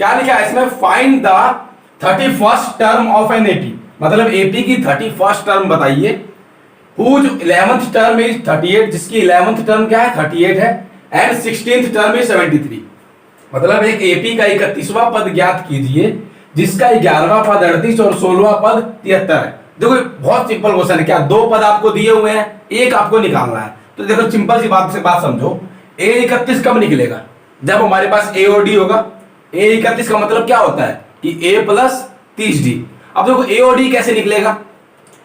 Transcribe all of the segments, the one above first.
क्या लिखा है इसमें, find the 31st term of an AP, मतलब एपी की 31st टर्म बताइए, हुज 11th टर्म इज 38, जिसकी 11th टर्म क्या है 38 है, एंड 16th टर्म इज 73। मतलब एक एपी का 31वां पद ज्ञात कीजिए जिसका 11वां पद 38 और 16वां पद 73 है। देखो बहुत सिंपल क्वेश्चन है, क्या दो पद आपको दिए हुए हैं, एक आपको निकालना है। तो देखो सिंपल सी बात से बात समझो, A31 कब निकलेगा, जब हमारे पास ए और डी होगा। A31 का मतलब क्या होता है कि A प्लस 30D। अब देखो ए और डी कैसे निकलेगा,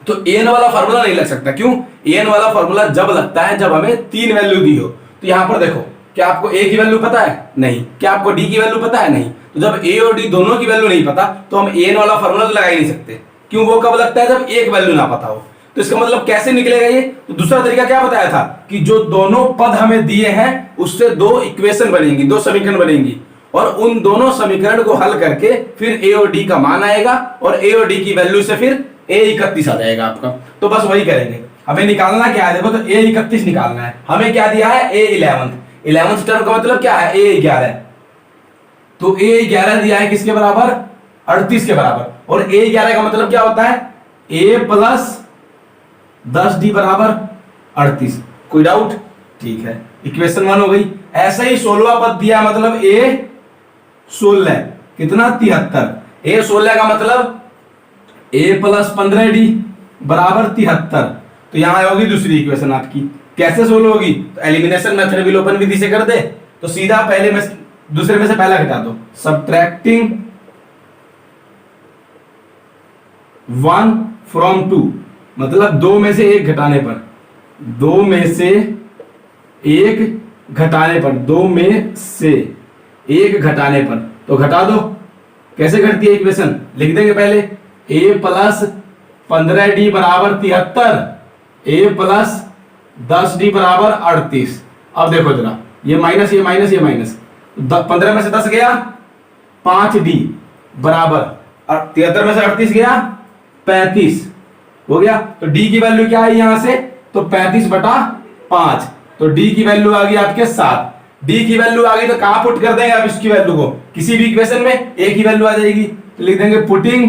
तो एन वाला फॉर्मूला नहीं लग सकता, क्यों, एन वाला फॉर्मूला जब लगता है जब हमें 3 वैल्यू दी हो। तो यहां पर देखो, क्या आपको ए की वैल्यू पता है, नहीं, क्या आपको डी की वैल्यू पता है, नहीं। तो जब ए और डी दोनों की वैल्यू नहीं पता तो हम एन वाला फॉर्मूला तो लगा ही नहीं सकते, क्यों, वो कब लगता है जब एक वैल्यू ना पता हो। तो इसका मतलब कैसे निकलेगा ये, तो दूसरा तरीका क्या बताया था कि जो दोनों पद हमें दिए हैं उससे दो इक्वेशन बनेंगी, दो समीकरण बनेंगी, और उन दोनों समीकरण को हल करके फिर ए और डी का मान आएगा और ए और डी की वैल्यू से फिर A31 आ जाएगा आपका। तो बस वही करेंगे, हमें निकालना क्या है, देखो तो A31 निकालना है। हमें क्या दिया है A11th टर्म का मतलब क्या है A11, तो A11 दिया है किसके बराबर, 38 के बराबर, और A11 का मतलब क्या होता है A प्लस 10D बराबर 38। कोई डाउट, ठीक है, इक्वेशन 1 हो गई। ऐसे ही 16वां पद दिया मतलब A16 कितना 73, A16 का मतलब A प्लस 15D बराबर 73। तो यहां होगी दूसरी इक्वेशन आपकी, कैसे सोल्व होगी, तो एलिमिनेशन मेथड विलोपन विधि से कर दे, तो सीधा पहले में दूसरे में से पहला घटा दो, सब्ट्रैक्टिंग 1 फ्रॉम 2, मतलब 2 में से 1 घटाने पर, 2 में से 1 घटाने पर, 2 में से 1 घटाने पर, तो घटा दो। कैसे घटती है इक्वेशन, लिख देंगे पहले A प्लस 15D बराबर 73, A प्लस 10D बराबर 38। अब देखो जरा, ये माइनस ये माइनस ये माइनस, 15 में से 10 गया 5D बराबर, और 73 में से 38 गया 35 हो गया। तो D की वैल्यू क्या आई यहां से, तो 35/5, तो D की वैल्यू आ गई आपके 7। D की वैल्यू आ गई तो कहां पुट कर देंगे आप इसकी वैल्यू को, किसी भी इक्वेशन में A की वैल्यू आ जाएगी, तो लिख देंगे putting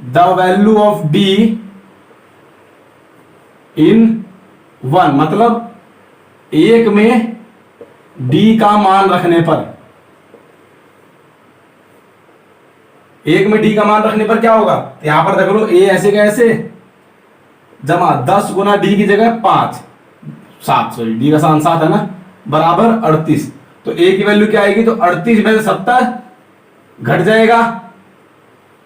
the value of D इन 1, मतलब 1 में D का मान रखने पर, 1 में D का मान रखने पर क्या होगा, तो यहां पर देख लो A ऐसे का ऐसे जमा 10 गुना D की जगह 7 सॉरी D का सान 7 है ना, बराबर 38। तो A की वैल्यू क्या आएगी, तो 38 में से 70 घट जाएगा,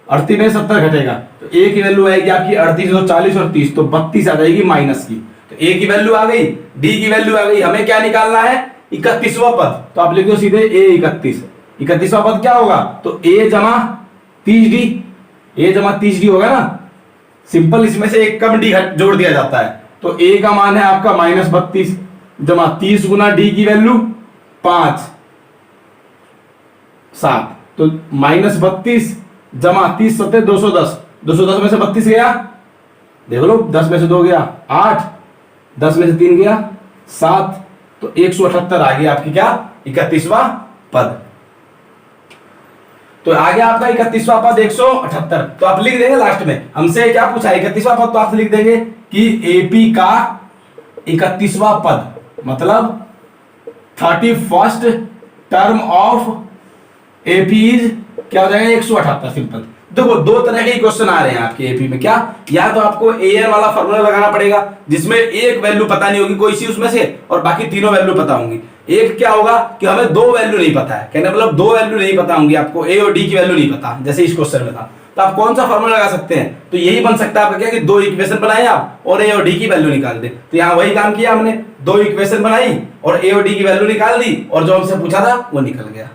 38 में 70 घटेगा, तो A की वैल्यू आएगी आपकी 38 और 40 और 30, तो 32 आ जाएगी माइनस की। तो A की वैल्यू आ गई, D की वैल्यू आ गई, हमें क्या निकालना है 31वां पद, तो आप लिख दो सीधे A31। 31वां पद क्या होगा, तो A जमा 30D, A जमा 30D होगा ना, सिंपल, इसमें से एक कम D जोड़ दिया जाता है, तो A का मान है आपका -32 जमा 30 गुना D की वैल्यू 5 7, तो -32 जमा 30 सत्ते 210, 210 में से 32 गया, देख लो 10 में से 2 गया 8, 10 में से 3 गया 7, तो 178 आ गया आपकी क्या 31वां पद। तो आ गया आपका 31वां पद 178। तो आप लिख देंगे लास्ट में, हमसे क्या पूछा 31वां पद, तो आप लिख देंगे कि एपी का 31वां पद मतलब 31st term of AP is क्या हो जाएगा 178। सिंपल। देखो दो तरह के क्वेश्चन आ रहे हैं आपके एपी में, क्या, या तो आपको एएन वाला फॉर्मूला लगाना पड़ेगा जिसमें एक वैल्यू पता नहीं होगी कोई सी उसमें से और बाकी तीनों वैल्यू पता होंगी। एक क्या होगा कि हमें दो वैल्यू नहीं पता है, कहने मतलब दो वैल्यू नहीं पता होंगी आपको, ए और डी की वैल्यू नहीं पता, जैसे इस क्वेश्चन में था। तो आप कौन सा फॉर्मूला लगा सकते हैं, तो यही बन सकता है आपका क्या कि दो इक्वेशन बनाए आप और ए और डी की वैल्यू निकाल दे। तो यहाँ वही काम किया हमने, दो इक्वेशन बनाई और ए और डी की वैल्यू निकाल दी और जो हमसे पूछा था वो निकल गया।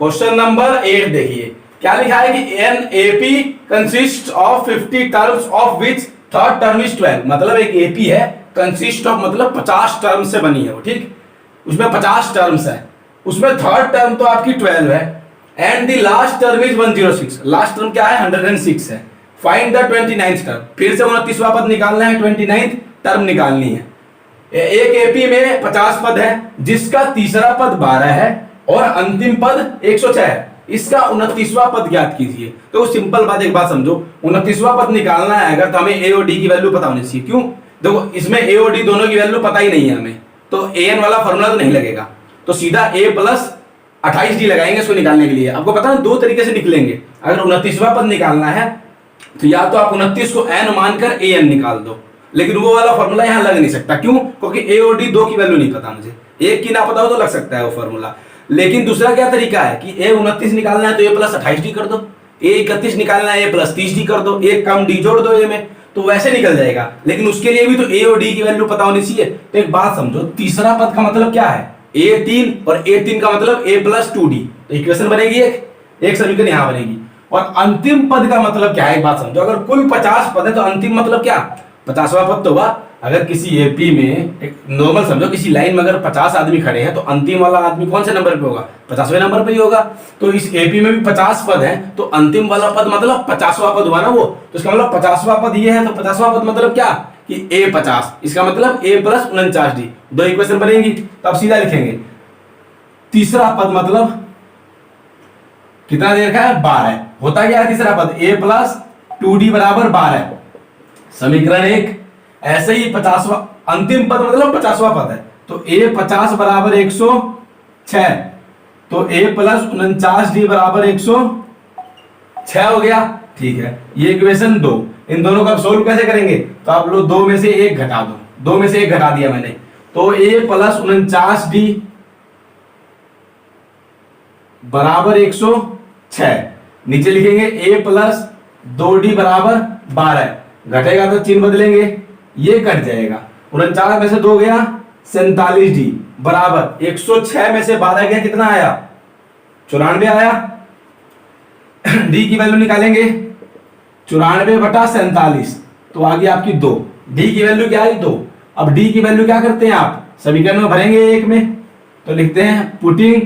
क्वेश्चन नंबर 8 देखिए क्या लिखा है कि an AP consist of 50 terms of which third term is 12। मतलब एक एपी है कंसिस्ट ऑफ मतलब 50 टर्म से बनी है वो, ठीक, उसमें 50 टर्म्स है, उसमें थर्ड टर्म तो आपकी 12 है and the last term is 106। Last term क्या है 106 है। फाइंड द 29th टर्म, फिर से 29वां पद निकालना है, 29th टर्म निकालनी है। एक एपी में 50 पद है जिसका तीसरा पद 12 है और अंतिम पद 106 है, इसका 29वां पद ज्ञात कीजिए। तो सिंपल बात, एक बात समझो, 29वां पद निकालना है अगर तो हमें ए और डी की वैल्यू पता होनी चाहिए। क्यों? देखो इसमें ए और डी दोनों की वैल्यू पता ही नहीं है हमें, तो an वाला फॉर्मूला तो नहीं लगेगा, तो सीधा a प्लस 28d लगाएंगे इसको निकालने के लिए। आपको पता है दो तरीके से निकलेंगे। अगर 29वां पद निकालना है तो या तो आप 29 को n मानकर an निकाल दो, लेकिन वो वाला फॉर्मूला यहां लग नहीं सकता। क्यों? क्योंकि a और d दो की वैल्यू नहीं पता मुझे, एक की ना पता हो तो लग सकता है वो फॉर्मूला। लेकिन दूसरा क्या तरीका है कि a 29 निकालना है तो a प्लस 28d कर दो, a 31 निकालना है a प्लस 30d कर दो, एक कम d जोड़ दो a में, तो वैसे निकल जाएगा। लेकिन उसके लिए भी तो a और d की वैल्यू पता होनी चाहिए। तो एक बात समझो, तीसरा पद का मतलब क्या है? a3 और a3 का मतलब a प्लस 2d, तो इक्वेशन बनेगी एक समीकरण यहां बनेगी। और अंतिम पद का मतलब क्या है? एक बात समझो, अगर कुल 50 पद है तो अंतिम मतलब क्या? 50वां पद तो हुआ। अगर किसी एपी में एक नॉर्मल समझो, किसी लाइन में अगर 50 आदमी खड़े हैं तो अंतिम वाला आदमी कौन से नंबर पे होगा? 50वें नंबर पे ही होगा। तो इस एपी में भी 50 पद हैं, तो अंतिम वाला पद मतलब 50वां पद हुआ ना वो, तो इसका मतलब 50वां पद ये है, तो 50वां पद मतलब क्या कि a 50, इसका मतलब a प्लस 49d, दो इक्वेशन बनेगी। तो अब सीधा लिखेंगे तीसरा पद मतलब कितना दे रखा है? 12। होता क्या है तीसरा पद? a प्लस 2d बराबर 12, समीकरण 1। ऐसे ही 50वां अंतिम पद मतलब 50वां पद है, तो a 50 बराबर 106, तो a प्लस 49d बराबर 106 हो गया। ठीक है, ये इक्वेशन 2। इन दोनों का सोल्व कैसे करेंगे? तो आप लोग 2 में से 1 घटा दो, 2 में से 1 घटा दिया मैंने, तो a प्लस 49d बराबर 106, नीचे लिखेंगे a प्लस 2d बराबर 12, घटेगा तो चिन्ह बदलेंगे, ये कट जाएगा। 49 में से 2 गया 47d बराबर 106 में से 12 गया, कितना आया? 94 आया। d की वैल्यू निकालेंगे, 94 बटा 47, तो आ गई आपकी 2। d की वैल्यू क्या आई? 2। अब d की वैल्यू क्या करते हैं आप? समीकरण में भरेंगे एक में, तो लिखते हैं putting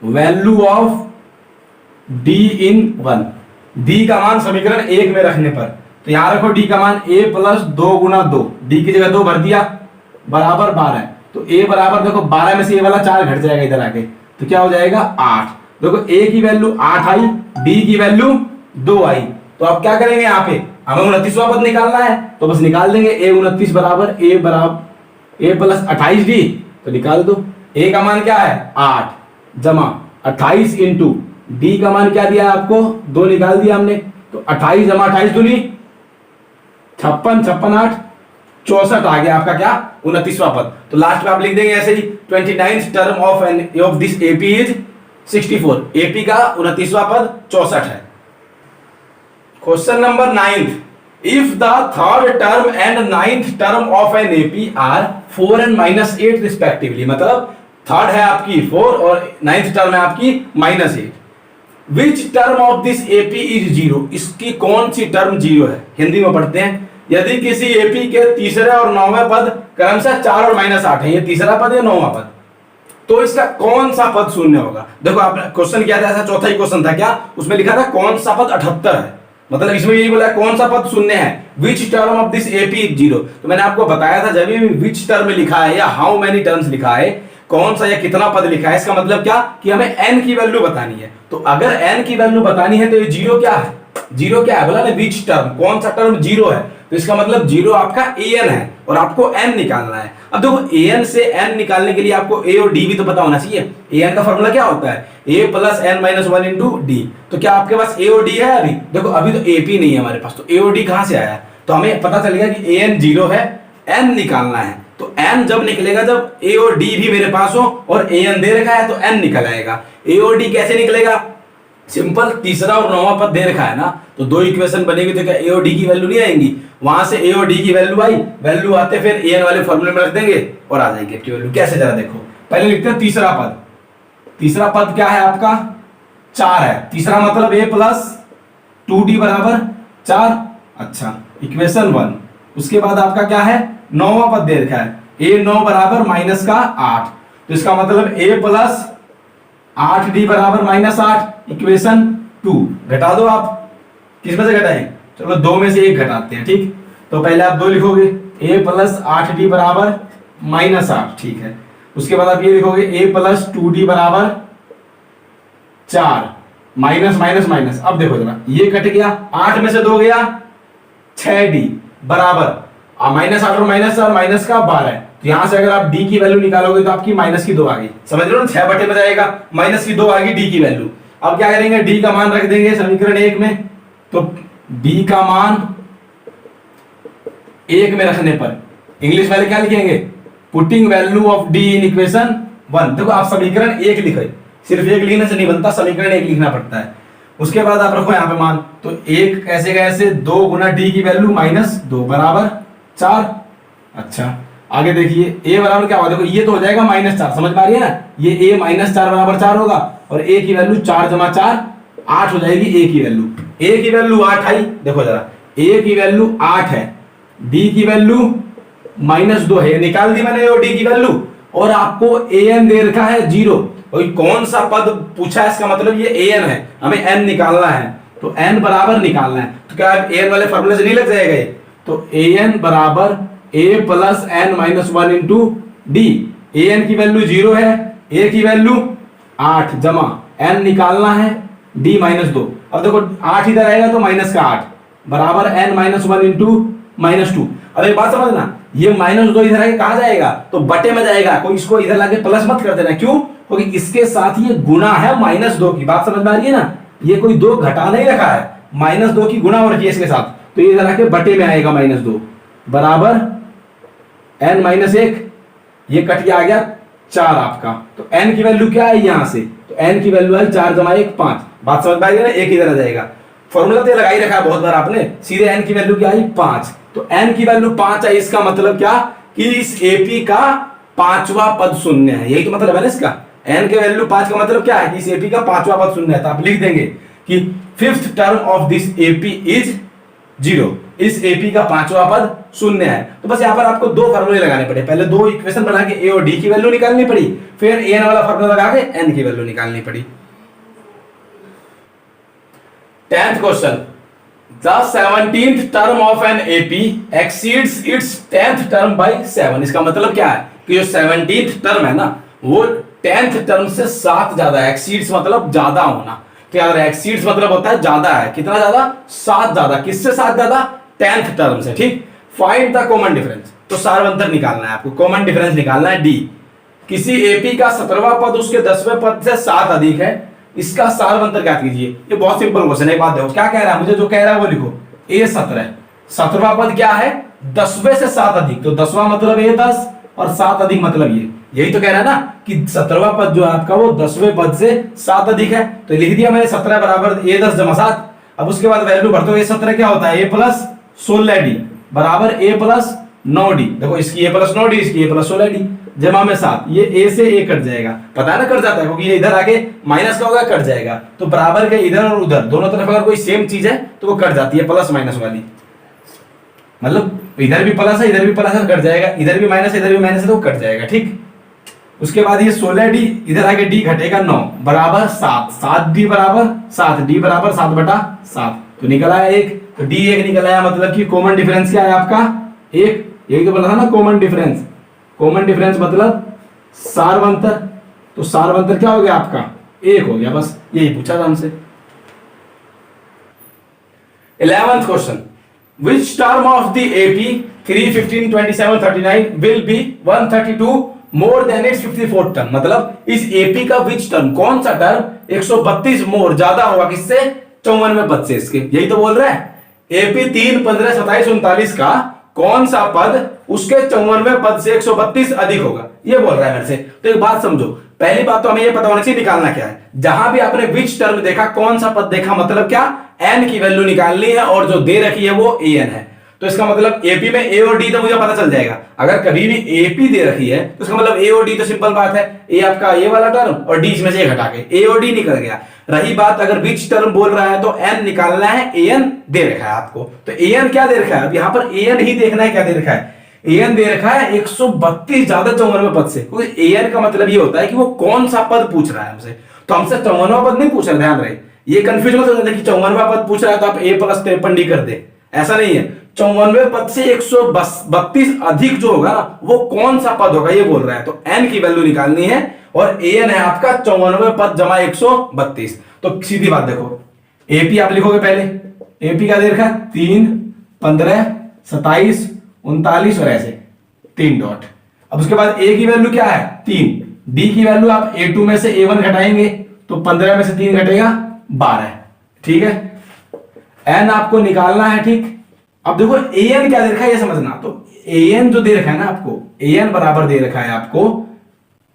value of d in 1। d का मान समीकरण 1 में रखने पर, तो यहां रखो d का मान a प्लस 2 गुना 2, d की जगह 2 भर दिया, बराबर 12। तो a बराबर देखो 12 में से a वाला 4 घट जाएगा इधर आके, तो क्या हो जाएगा? 8। देखो a की वैल्यू 8 आई, d की वैल्यू 2 आई। तो अब क्या करेंगे? यहाँ पे हमें 29वां पद निकालना है, तो बस निकाल देंगे a 29 बराबर a प्लस 28d, तो निकाल दो। a का मान क्या है? 8 जमा 28 इंटू d का मान क्या दिया आपको? 2 निकाल दिया हमने, तो 28 जमा 28 दूनी 56, 56 8 64 आ गया आपका क्या? 29वां पद। तो लास्ट में आप लिख देंगे ऐसे ही 29th term of this AP is 64। AP का 29वां पद 64 है। Question number 9, if the third term and 9th term of an AP are 4 and -8 respectively, मतलब थर्ड है आपकी 4 और 9th टर्म है आपकी -8, which term of this AP is 0, इसकी कौन सी टर्म 0 है? हिंदी में पढ़ते हैं, यदि किसी एपी के तीसरे और 9वें पद क्रमशः 4 और -8 है, ये तीसरा पद या 9वां पद, तो इसका कौन सा पद शून्य होगा? देखो आपने क्वेश्चन किया था, ऐसा चौथा ही क्वेश्चन था क्या, उसमें लिखा था कौन सा पद 78 है, मतलब इसमें यही बोला कौन सा पद शून्य है, विच term of this AP is 0। तो मैंने आपको बताया था जब भी विच टर्म लिखा है या हाउ मेनी टर्म्स लिखा है, कौन सा या कितना पद लिखा है, इसका मतलब क्या कि हमें n की वैल्यू बतानी है। तो अगर n की वैल्यू बतानी है तो ये 0 क्या है? 0 क्या है बोला ना, विच टर्म, कौन सा टर्म 0 है, तो इसका मतलब 0 आपका an है और आपको n निकालना है। अब देखो an से n निकालने के लिए आपको a और d भी तो पता होना चाहिए। an का फॉर्मूला क्या होता है? a plus n minus 1 into d। तो क्या आपके पास a और d है? अभी देखो अभी तो ap नहीं है हमारे पास, तो a और d कहां से आया? तो हमें पता चल गया कि an 0 है, n निकालना है। तो n जब निकलेगा जब a और d भी मेरे पास हो और an दे रखा है तो n निकल आएगा। a और d कैसे निकलेगा? सिंपल, तीसरा और 9वां पद दे रखा है ना, तो दो इक्वेशन बनेगी, तो क्या a और d की वैल्यू नहीं आएंगी? वहां से a और d की वैल्यू आई, वैल्यू आते फिर an वाले फॉर्मूले में रख देंगे और आ जाएगी आपकी वैल्यू। कैसे जरा देखो, पहले लिखते हैं तीसरा पद। तीसरा पद क्या है आपका? 4 है। तीसरा मतलब a प्लस 2d बराबर 4। अच्छा, इक्वेशन 1। उसके बाद आपका क्या है? 9वां पद दे रखा है, a9 बराबर माइनस का 8, तो इसका मतलब a प्लस 8d बराबर -8, इक्वेशन 2। घटा दो आप, किस में से घटाएं? चलो 2 में से 1 घटाते हैं, ठीक। तो पहले आप 2 लिखोगे, a प्लस 8d बराबर -8, ठीक है। उसके बाद आप ये लिखोगे a प्लस 2d बराबर 4, माइनस माइनस माइनस। अब देखो जरा, ये कट गया, 8 में से 2 गया, 6d बराबर -8 और -4 माइनस का 12। तो यहां से अगर आप d की वैल्यू निकालोगे तो आपकी -2 आ गई, समझ रहे हो ना, 6 बटे में जाएगा, -2 आ गई d की वैल्यू। अब क्या करेंगे, d का मान रख देंगे समीकरण 1 में, तो d का मान 1 में रखने पर इंग्लिश वाले क्या लिखेंगे, putting value of d in equation 1। देखो आप समीकरण 1 लिखे, सिर्फ 1 लिखने से नहीं बनता, समीकरण 1 लिखना पड़ता है। उसके बाद आप रखो यहां पे मान, तो 1 कैसे कैसे 2 गुना d की वैल्यू -2 बराबर 4। अच्छा आगे देखिए, a बराबर क्या होगा, देखो ये तो हो जाएगा -4, समझ पा रही है ना, ये a -4 बराबर 4 होगा, और a की वैल्यू 4 × 4 8 हो जाएगी। a की वैल्यू, a की वैल्यू 8 आई, देखो जरा a की वैल्यू 8 है, d की वैल्यू -2 है, निकाल दी मैंने d की वैल्यू, और आपको an दे रखा है 0, और कौन सा पद पूछा है, इसका मतलब ये an है, हमें n निकालना है, तो n बराबर निकालना है। तो क्या an वाले फॉर्मूले से नहीं लग जाएगा ये, तो an बराबर a plus n - 1 into D. an की वैल्यू 0 है, a की वैल्यू 8 जमा n निकालना है d -2। अब देखो 8 इधर आएगा तो -8 बराबर n - 1 इंटू -2। अब एक बात समझना, ये -2 इधर आके कहां जाएगा, तो बटे में जाएगा, कोई इसको इधर लाके प्लस मत कर देना, क्यों, क्योंकि इसके साथ ये गुणा है -2 की, बात समझ में आ रही है ना, ये कोई 2 घटा नहीं रखा है, -2 की गुणा हो रखी है इसके साथ, तो ये इधर आके बटे में आएगा -2 बराबर n - 1, ये कट के आ गया 4 आपका। तो n की वैल्यू क्या है यहां से, तो n की वैल्यू है 4 × 1 5, बात समझ में आ रही है ना, एक इधर आ जाएगा, फॉर्मूला तो लगा ही रखा है बहुत बार आपने, सीधे n की वैल्यू क्या आई 5, तो n की वैल्यू 5 है, इसका मतलब क्या कि इस AP का 5वां पद शून्य है, यही तो मतलब है ना इसका, n के वैल्यू 5 का मतलब क्या है कि इस AP का 5वां पद शून्य है। तो आप लिख देंगे कि 5th term of this AP is 0, इस AP का 5वां पद शून्य है। तो बस यहां पर आपको 2 फार्मूले लगाने पड़े, पहले 2 इक्वेशन बना के a और d की वैल्यू निकालनी पड़ी, फिर n वाला फार्मूला लगा के n की वैल्यू निकालनी पड़ी। 10th question, the 17th term of an AP exceeds its 10th term by 7। इसका मतलब क्या है कि जो 17th टर्म है ना, वो 10th टर्म से 7 ज्यादा है। एक्सीड्स मतलब ज्यादा होना, क्या एक्सीड्स मतलब होता है ज्यादा है, कितना ज्यादा, 7 ज्यादा, किससे 7 ज्यादा, 10th टर्म से, ठीक। फाइंड द कॉमन डिफरेंस, तो सार्वंतर निकालना है आपको, कॉमन डिफरेंस निकालना है d। किसी AP का 17वां पद उसके 10वें पद से 7 अधिक है, इसका सार्वंतर क्या कीजिए। ये बहुत सिंपल क्वेश्चन है, एक बात देखो क्या कह रहा है, मुझे जो कह रहा है वो लिखो, a 17, 17वां पद क्या है, 10वें से 7 अधिक, तो 10वां मतलब a 10 और 7 अधिक मतलब ये, यही तो कह रहा है ना कि 17वां पद जो है आपका वो 10वें पद से 7 अधिक है, तो लिख दिया मैंने 17 बराबर a 10 = 7। अब उसके बाद वैल्यू भरते हो, a 17 क्या होता है, a प्लस 16d बराबर a प्लस 9d, देखो इसकी a प्लस 9d, इसकी a प्लस 16d जमा में 7, ये a से a कट जाएगा, पता है ना कट जाता है, क्योंकि ये इधर आके माइनस का होगा कट जाएगा, तो बराबर के इधर और उधर दोनों तरफ अगर कोई सेम चीज है तो वो कट जाती है, प्लस माइनस वाली, मतलब इधर भी प्लस है इधर भी प्लस है कट जाएगा, इधर भी माइनस इधर भी माइनस है तो कट जाएगा, ठीक। उसके बाद ये 16d इधर आके d घटेगा 9 बराबर 7, 7d बराबर 7, d बराबर 7/7, तो निकल आया 1, तो d 1 निकल आया, मतलब कि कॉमन डिफरेंस क्या है आपका 1, यही तो बोला था ना कॉमन डिफरेंस, कॉमन डिफरेंस मतलब सार्वंतर, तो सार्वंतर क्या हो गया आपका 1 हो गया, बस यही पूछा था हमसे। 11th question, which term of the AP 3, 15, 27, 39 will be 132 more than its 54th term, मतलब इस AP का which टर्म, कौन सा टर्म 132 मोर ज्यादा होगा किससे, 54वें पद से इसके, यही तो बोल रहा है। AP 3, 15, 27, 39 का कौन सा पद उसके 54वें पद से 132 अधिक होगा, ये बोल रहा है मेरे से। तो एक बात समझो, पहली बात तो हमें ये पता होना चाहिए निकालना क्या है, जहां भी आपने विच टर्म देखा, कौन सा पद देखा, मतलब क्या n की वैल्यू निकालनी है, और जो दे रखी है वो an है, तो इसका मतलब AP में a और d तो मुझे पता चल जाएगा। अगर कभी भी AP दे रखी है तो इसका मतलब a और d तो सिंपल बात है, a आपका a वाला टर्म और d इसमें से घटा के a और d निकल गया। रही बात अगर विच टर्म बोल रहा है तो n निकालना है, an दे रखा है आपको, तो an क्या दे रखा है, अब यहां पर an ही देखना है क्या दे रखा है, an दे रखा है 132 ज्यादा 54वें पद से, क्योंकि an का मतलब ये होता है कि वो कौन सा पद पूछ रहा है हमसे, तो हमसे 54वां पद नहीं पूछ रहा, ध्यान रहे, ये कंफ्यूज मत हो जाए कि 54वां पद पूछ रहा है तो आप a प्लस 53d कर दे, ऐसा नहीं है। 94 पद से 132 अधिक जो होगा ना वो कौन सा पद होगा ये बोल रहा है। तो n की वैल्यू निकालनी है और an है आपका 94 पद जमा 132। तो सीधी बात देखो, एपी आप लिखोगे पहले, एपी का दे रखा है 3, 15, 27, 39 और ऐसे 3 डॉट। अब उसके बाद ए की वैल्यू क्या है 3, डी की वैल्यू आप A2 में से A1 घटाएंगे तो 15 में से 3 घटेगा 12, ठीक है। एन आपको निकालना है, ठीक। अब देखो an क्या दे रखा है ये समझना। तो an जो दे रखा है ना आपको, an बराबर दे रखा है आपको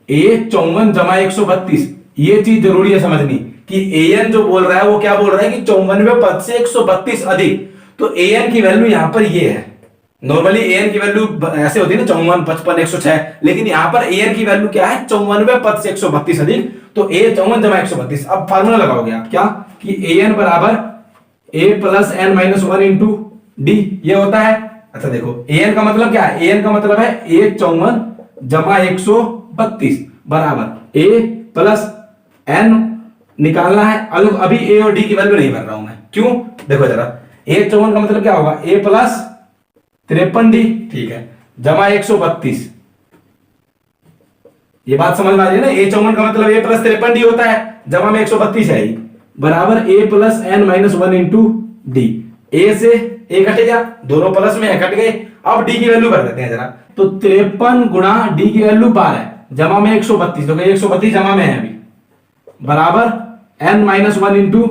A54 जमा 132। ये चीज जरूरी है समझनी कि an जो बोल रहा है वो क्या बोल रहा है कि 94 पद से 132 अधिक। तो an की वैल्यू यहां पर ये है। नॉर्मली an की वैल्यू ऐसे होती है ना 54, 55, 106, लेकिन यहां पर an की वैल्यू क्या है 94 पद से 132 अधिक। तो a 54 जमा 132। अब फार्मूला लगाओगे आप क्या कि an बराबर a plus n minus 1 into D, ये होता है। अच्छा देखो an का मतलब क्या है, an का मतलब है A54 जमा 132 बराबर a प्लस n निकालना है। अभी a और d की वैल्यू नहीं भर रहा हूं मैं, क्यों देखो जरा, A54 का मतलब क्या होगा a प्लस 53d, ठीक है, जमा 132। ये बात समझ में आ रही है ना, A54 का मतलब a प्लस 53d होता है, जमा में 132 है बराबर a plus n minus 1 into D. A से ए कटेगा, दोनों प्लस में है, कट गए। अब डी की वैल्यू भर देते हैं जरा। तो 53 गुणा डी की वैल्यू 12 जमा में 132, तो 132 जमा में है अभी बराबर n माइनस 1 इंटू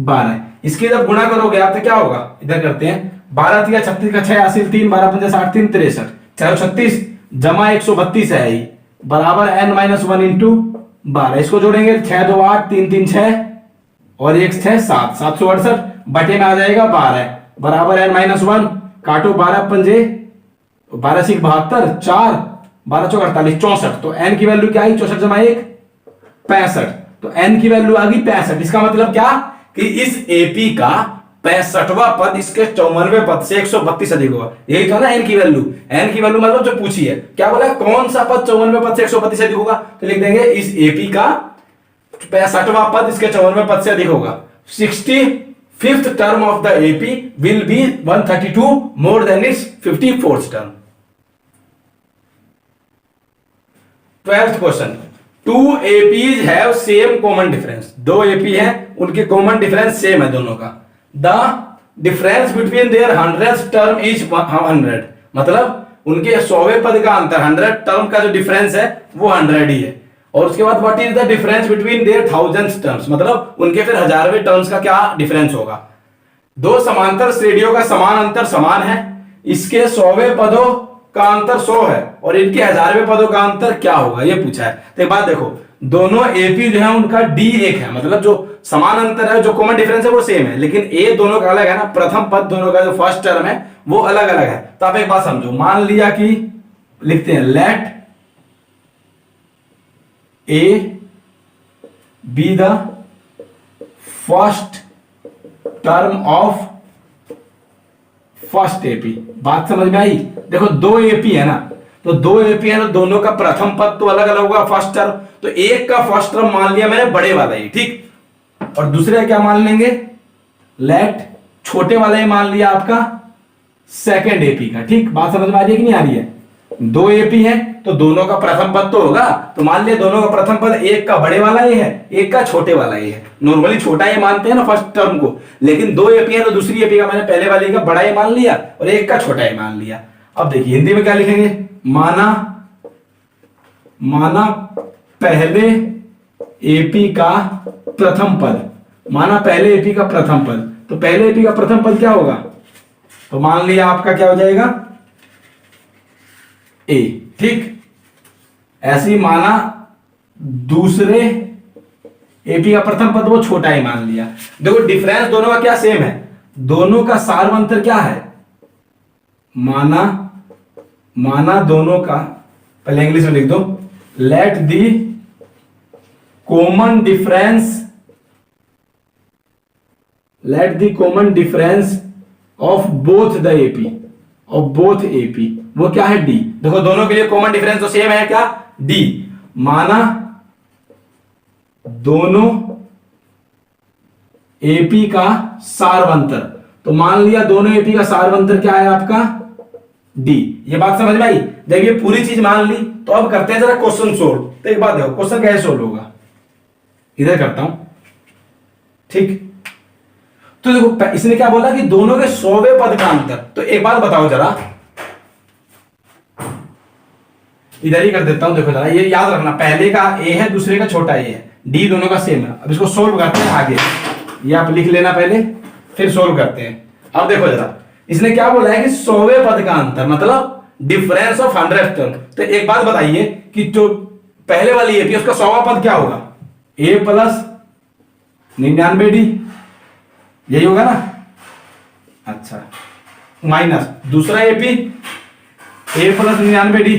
12। इसके जब गुणा करोगे आप तो क्या होगा, इधर करते हैं, 12 3 36 का 6 80 3 12 5 60 3 63 436 जमा 132 है बराबर n माइनस 1 इंटू 12। इसको जोड़ेंगे 6 2 8 3 3 6 और 1 6 7 768 बटे में आ जाएगा 12 बराबर n माइनस 1, काटो 12 पंजे 12 से 72 4 12 चौक 48 64। तो n की वैल्यू क्या आई 64 जमा 1 65। तो n की वैल्यू आ गई 65। इसका मतलब क्या कि इस एपी का 65वां पद इसके 94 पद से 132 अधिक होगा। यही था ना n की वैल्यू। n की वैल्यू मतलब जो पूछी है, क्या बोला है कौन सा पद 94 पद से 132 अधिक होगा। तो लिख देंगे इस एपी का 65वां पद इसके 94 पद से अधिक होगा। 65th term of the AP will be 132 more than its 54th term. 12th question. Two APs have same common difference. दो AP हैं, उनके common difference same है दोनों का। The difference between their 100th term is 100. मतलब उनके 100वें पद का अंतर 100 टर्म का जो डिफरेंस है वो 100 ही है। और उसके बाद what is the difference between their 1000th terms, मतलब उनके फिर 1000वें टर्म्स का क्या डिफरेंस होगा। दो समांतर श्रेणियों का समान अंतर समान है, इसके 100वें पदों का अंतर 100 है और इनके 1000वें पदों का अंतर क्या होगा ये पूछा है। तो एक बात देखो, दोनों एपी जो है उनका डी एक है, मतलब जो समान अंतर है जो कॉमन डिफरेंस है वो सेम है, लेकिन ए दोनों का अलग है ना, प्रथम पद दोनों का जो फर्स्ट टर्म है वो अलग अलग है। तो आप एक बात समझो, मान लिया कि लिखते हैं late A be the first term of first AP। बात समझ में आई। देखो दो AP है ना, तो दो AP है ना, दोनों का प्रथम पद तो अलग अलग होगा फर्स्ट टर्म। तो एक का फर्स्ट टर्म मान लिया मैंने बड़े वाला ही, ठीक, और दूसरे क्या मान लेंगे लेट छोटे वाला ही मान लिया आपका सेकेंड AP का। ठीक, बात समझ में आ रही है कि नहीं आ रही है। दो एपी है तो दोनों का प्रथम पद तो होगा, तो मान लिया दोनों का प्रथम पद एक का बड़े वाला ही है एक का छोटे वाला ही है। नॉर्मली छोटा ही मानते हैं ना फर्स्ट टर्म को, लेकिन दो एपी है तो दूसरी एपी का मैंने पहले वाले का बड़ा ही मान लिया और एक का छोटा ही मान लिया। अब देखिए हिंदी में क्या लिखेंगे, माना पहले एपी का प्रथम पद, माना पहले एपी का प्रथम पद, तो पहले एपी का प्रथम पद क्या होगा, तो मान लिया आपका क्या हो जाएगा ए। ठीक, ऐसे ही माना दूसरे एपी का प्रथम पद वो छोटा ही मान लिया। देखो डिफरेंस दोनों का क्या सेम है, दोनों का सार्वंतर क्या है, माना दोनों का, पहले इंग्लिश में लिख दो, let the common difference of both the AP, of both AP, वो क्या है डी। देखो दोनों के लिए कॉमन डिफरेंस तो सेम है क्या, डी। माना दोनों एपी का सार्वंतर, तो मान लिया दोनों एपी का सार्वंतर क्या है आपका डी। ये बात समझ में आई। जब ये पूरी चीज मान ली तो अब करते हैं जरा क्वेश्चन सोल्व। तो एक बात देखो क्वेश्चन कैसे सोल्व होगा, इधर करता हूं, ठीक। तो देखो इसने क्या बोला कि दोनों के 100वें पद का अंतर। तो एक बात बताओ जरा, इधर ही कर देता हूं। देखो जरा, ये याद रखना, पहले का ए है, दूसरे का छोटा ए है, डी दोनों का सेम है। अब इसको सोल्व करते हैं आगे, ये आप लिख लेना पहले, फिर सोल्व करते हैं। अब देखो जरा, इसने क्या बोला है कि 100वें पद का अंतर मतलब डिफरेंस ऑफ 100 टर्म। तो एक बात बताइए कि जो पहले वाली एपी उसका 100वां पद क्या होगा, ए प्लस 99 डी, यही होगा ना। अच्छा, माइनस दूसरा एपी ए प्लस 99 डी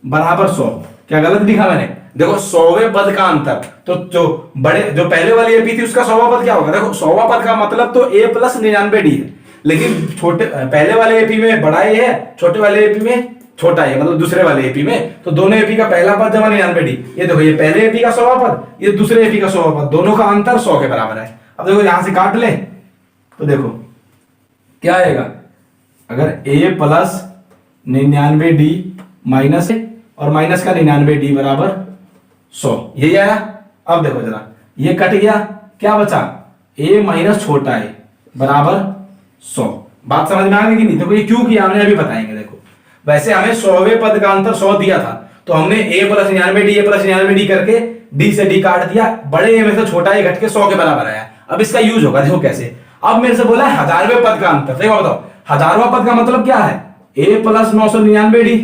बराबर 100। क्या गलत लिखा मैंने? देखो 100वें पद का अंतर, तो जो पहले वाली एपी थी उसका 100वां पद क्या होगा। देखो 100वां पद का मतलब तो ए प्लस 99 डी है, लेकिन पहले वाले एपी में बड़ा ए है, छोटे वाले एपी में छोटा है, मतलब दूसरे वाले एपी में। तो दोनों एपी का पहला पद जमा 99 डी। ये देखो, ये पहले एपी का 100वां पद, ये दूसरे एपी का 100वां पद, दोनों का अंतर 100 के बराबर है। अब देखो यहां से काट ले तो देखो क्या आएगा, अगर ए प्लस 99 डी माइनस है और माइनस का 99 डी बराबर 100, यही आया। अब देखो जरा, ये कट गया, क्या बचा, ए माइनस छोटा है बराबर 100। बात समझ में आ गई कि नहीं? देखो ये क्यों किया हमने अभी बताएंगे। देखो वैसे हमें 100वें पद का अंतर 100 दिया था, तो हमने ए प्लस 99 डी, ए प्लस 99 डी करके डी से डी काट दिया, बड़े ए में से छोटा ए घट के 100 के बराबर आया। अब इसका यूज होगा, देखो कैसे। अब मेरे से बोला है 1000वें पद का अंतर। देखो बताओ 1000वां पद का मतलब क्या है, ए प्लस 999 डी,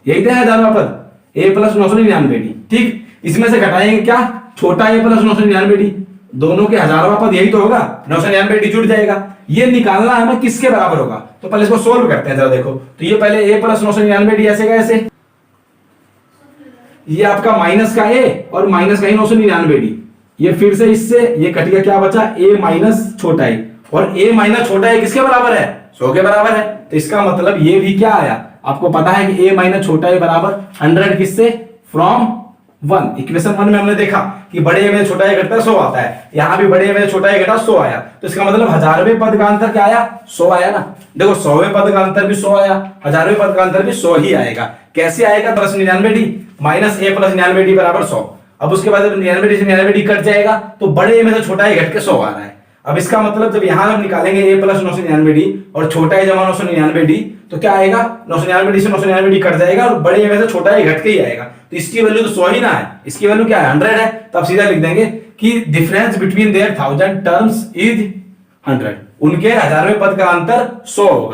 यही था 1000वां पद, ए प्लस 999 डी, ठीक। इसमें से घटाएंगे क्या, छोटा ए प्लस 999 डी, दोनों के 1000वां पद यही तो होगा, 999 डी जुड़ जाएगा। ये निकालना है हमें किसके बराबर होगा, तो पहले इसको सोल्व करते हैं जरा। देखो तो ये पहले ए प्लस 999 डी ऐसे का ऐसे, ये आपका माइनस का ए और माइनस का ही 999 डी, ये फिर से इससे ये कट गया, क्या बचा, ए माइनस छोटा ए, और ए माइनस छोटा ए किसके बराबर है, 100 के बराबर है। तो इसका मतलब ये भी क्या आया, आपको पता है कि ए माइनस छोटा ए बराबर 100 किससे, फ्रॉम 1। इक्वेशन 1 में हमने देखा कि बड़े ए में छोटा ए घटता है 100 आता है, यहां भी बड़े ए में छोटा ए घटा 100 आया। तो इसका मतलब 1000वें पद का अंतर क्या आया, 100 आया ना। देखो 100वें पद का अंतर भी 100 आया, 1000वें पद का अंतर भी 100 ही आएगा। कैसे आएगा, प्लस 99 डी माइनस ए प्लस 99 डी बराबर 100। अब उसके बाद जब 99 डी से 99 डी कट जाएगा तो बड़े ए में से छोटा ए घट के 100 आ रहा है। अब इसका मतलब जब यहां हम निकालेंगे ए प्लस 999 डी और छोटा ए जमा 999 डी, तो क्या आएगा, 999 डी से 999 डी कट जाएगा और बड़े ए में से छोटा ए घट के ही आएगा। तो इसकी वैल्यू तो 100 ही ना है, इसकी वैल्यू क्या है, 100 है। तो आप सीधा लिख देंगे कि difference between their 1000 terms is 100, उनके 1000वें पद का अंतर 100 होगा।